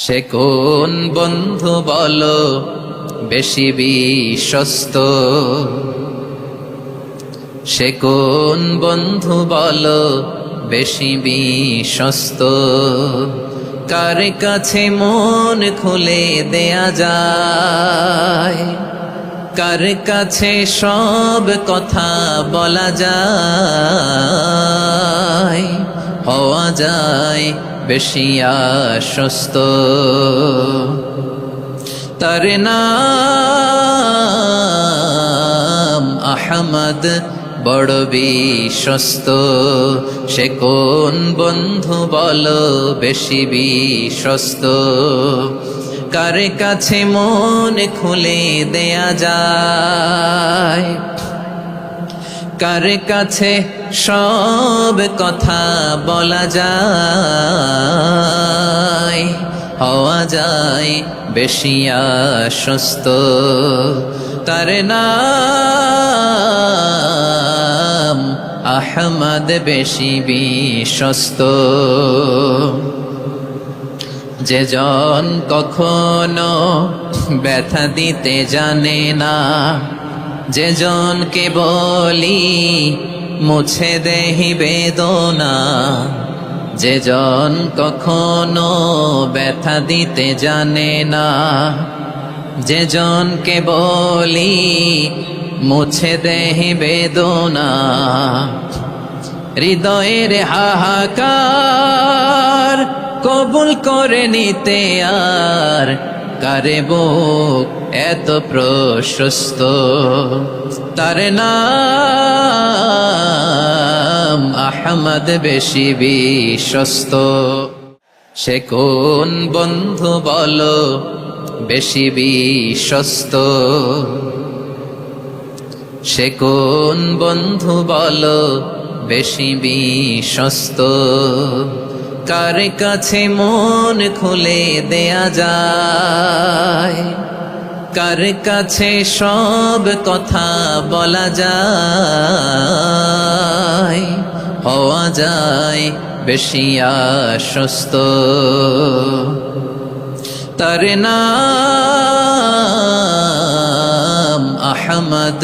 সে কোন বন্ধু বলো বেশি বিশ্বস্ত, সে কোন বন্ধু বলো বেশি বিশ্বস্ত, কার কাছে মন খুলে দেয়া যায়, কার কাছে সব কথা বলা যায়, হওয়া যায় বেশি আশ্বস্ত। তার নাম আহমদ, বড় বিশ্বস্ত। সে কোন বন্ধু বলো বেশি বিশ্বস্ত, কার কাছে মন খুলে দেয়া যায়, কার কাছে সব কথা বলা যায়, হওয়া যায় বেশি আশ্বস্ত। তার নাম আহমদ, বেশি বিশ্বস্ত। যে জন কখনো ব্যথা দিতে জানে না, যে জনকে বলি মুছে দেহি বেদনা, যে জন কখনো ব্যথা দিতে জানে না, যে জনকে বলি মুছে দেহি বেদনা, হৃদয়ের হাহাকার কবুল করে নিতে আর কারে বুক এত প্রশস্ত। তার নাম আহমদ, বেশি বিশ্বস্ত। সে কোন বন্ধু বলো বেশি বিশ্বস্ত, সে কোন বন্ধু বলো বেশি বিশ্বস্ত, কার কাছে মন খুলে দেয়া যায়, কার কাছে সব কথা বলা যায়, হওয়া যায় বেশি আশ্বস্ত। তার নাম আহমদ,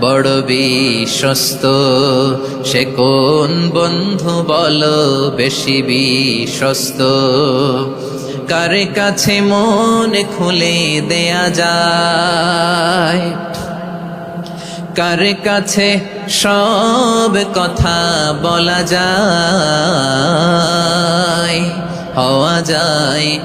বড় বিশ্বস্ত। সে কোন বন্ধু বলো বেশি বিশ্বস্ত, কার কাছে মন খুলে দেয়া যায়, কার কাছে সব কথা বলা যায়, হওয়া যায়